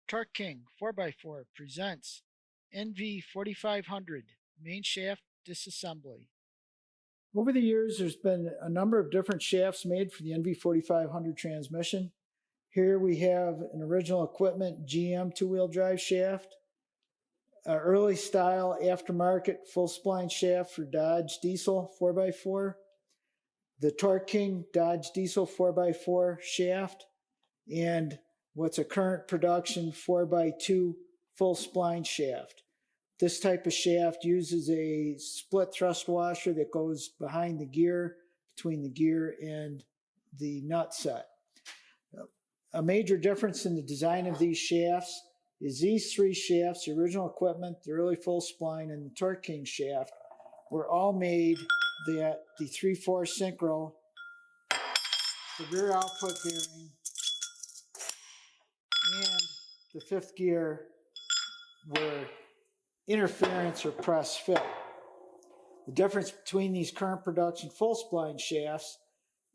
Torque King 4x4 presents NV4500 Mainshaft Disassembly. Over the years, there's been a number of different shafts made for the NV4500 transmission. Here we have an original equipment GM two-wheel drive shaft, an early style aftermarket full spline shaft for Dodge Diesel 4x4, the Torque King Dodge Diesel 4x4 shaft, and what's a current production 4x2 full spline shaft. This type of shaft uses a split thrust washer that goes behind the gear, between the gear and the nut set. A major difference in the design of these shafts is these three shafts, the original equipment, the early full spline, and the Torque King shaft, were all made that the 3/4 synchro, the rear output bearing, and the fifth gear were interference or press fit. The difference between these current production full spline shafts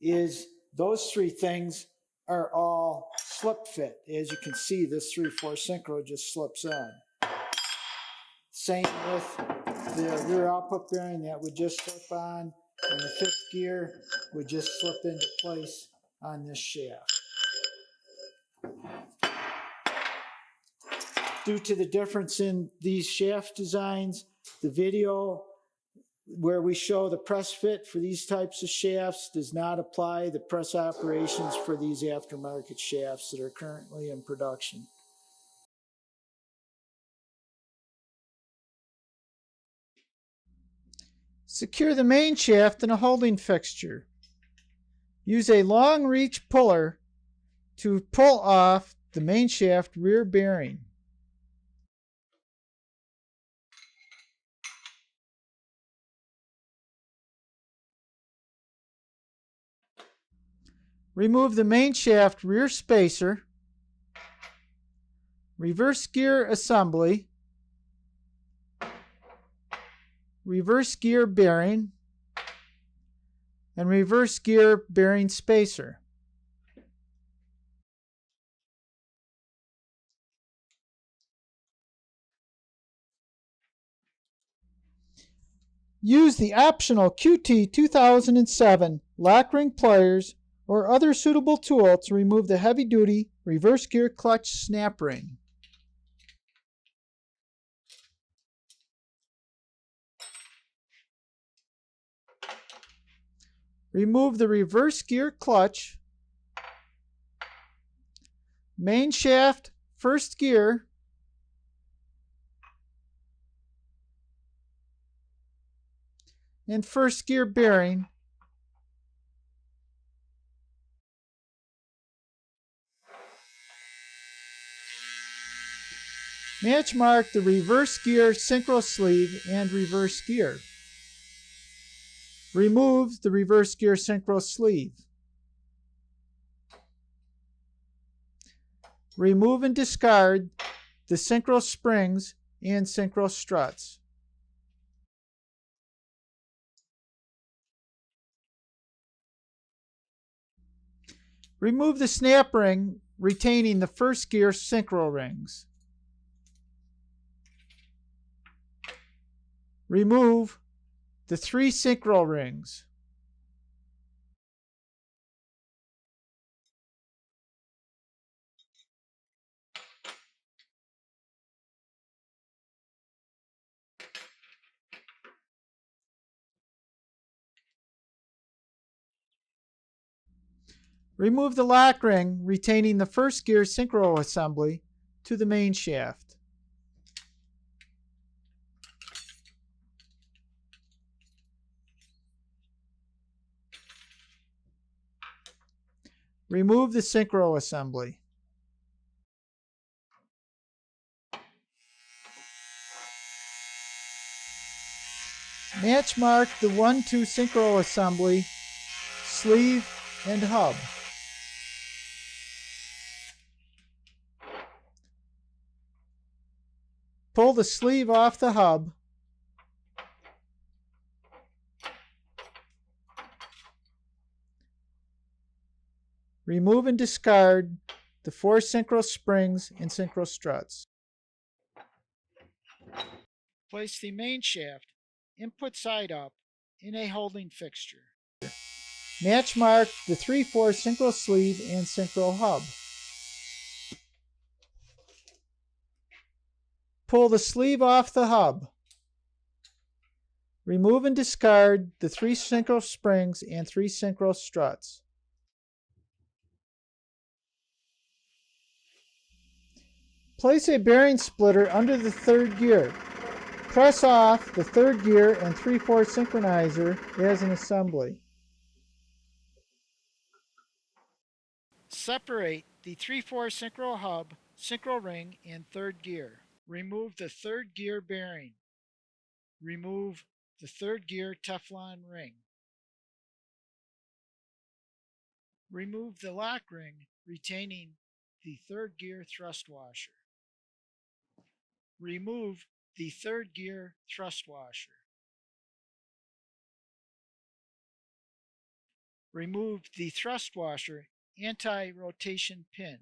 is those three things are all slip fit. As you can see, this 3/4 synchro just slips on. Same with the rear output bearing, that would just slip on, and the fifth gear would just slip into place on this shaft. Due to the difference in these shaft designs, the video where we show the press fit for these types of shafts does not apply the press operations for these aftermarket shafts that are currently in production. Secure the main shaft in a holding fixture. Use a long reach puller to pull off the main shaft rear bearing. Remove the main shaft rear spacer, reverse gear assembly, reverse gear bearing, and reverse gear bearing spacer. Use the optional QT 2007 lock ring pliers or other suitable tool to remove the heavy-duty reverse gear clutch snap ring. Remove the reverse gear clutch, main shaft first gear, and first gear bearing, match mark the reverse gear synchro sleeve and reverse gear. Remove the reverse gear synchro sleeve. Remove and discard the synchro springs and synchro struts. Remove the snap ring retaining the first gear synchro rings. Remove the 3 synchro rings. Remove the lock ring retaining the first gear synchro assembly to the main shaft. Remove the synchro assembly. Match mark the 1-2 synchro assembly, sleeve, and hub. Pull the sleeve off the hub. Remove and discard the 4 synchro springs and synchro struts. Place the main shaft input side up in a holding fixture. Match mark the 3/4 synchro sleeve and synchro hub. Pull the sleeve off the hub. Remove and discard the 3 synchro springs and 3 synchro struts. Place a bearing splitter under the 3rd gear. Press off the 3rd gear and 3/4 synchronizer as an assembly. Separate the 3/4 synchro hub, synchro ring, and 3rd gear. Remove the 3rd gear bearing. Remove the 3rd gear Teflon ring. Remove the lock ring retaining the 3rd gear thrust washer. Remove the 3rd gear thrust washer. Remove the thrust washer anti-rotation pin.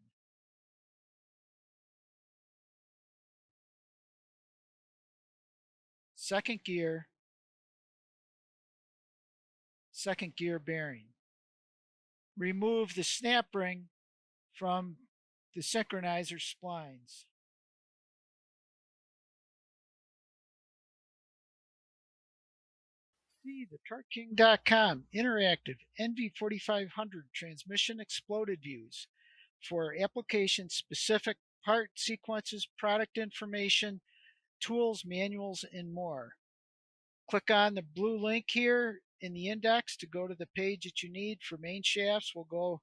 Second gear bearing. Remove the snap ring from the synchronizer splines. See the TorqueKing.com interactive NV4500 transmission exploded views for application-specific part sequences, product information, tools, manuals, and more. Click on the blue link here in the index to go to the page that you need for main shafts. We'll go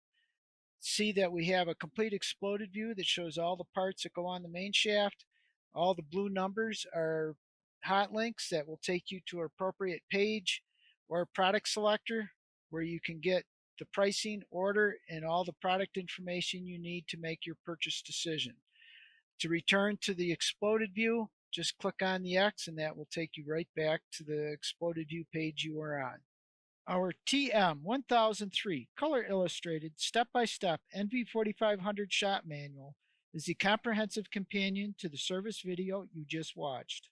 see that we have a complete exploded view that shows all the parts that go on the main shaft. All the blue numbers are hot links that will take you to an appropriate page or product selector where you can get the pricing, order, and all the product information you need to make your purchase decision. To return to the exploded view, just click on the X and that will take you right back to the exploded view page you were on. Our TM1003 color illustrated step-by-step NV4500 shop manual is the comprehensive companion to the service video you just watched.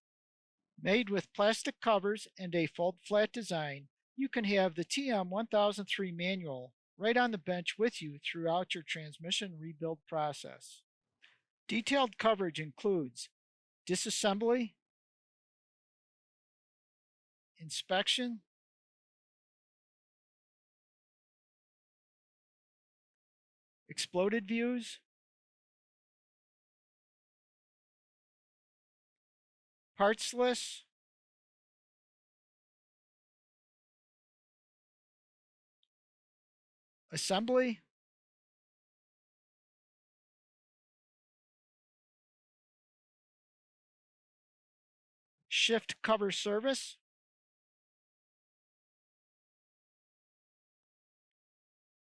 Made with plastic covers and a fold flat design, you can have the TM1003 manual right on the bench with you throughout your transmission rebuild process. Detailed coverage includes disassembly, inspection, exploded views, parts lists, assembly, shift cover service,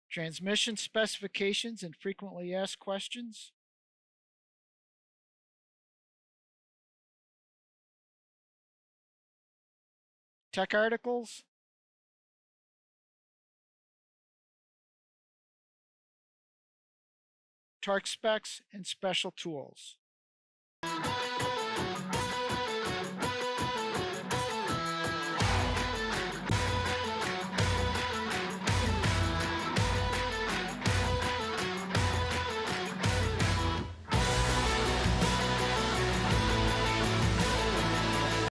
transmission specifications and frequently asked questions, tech articles, torque specs, and special tools.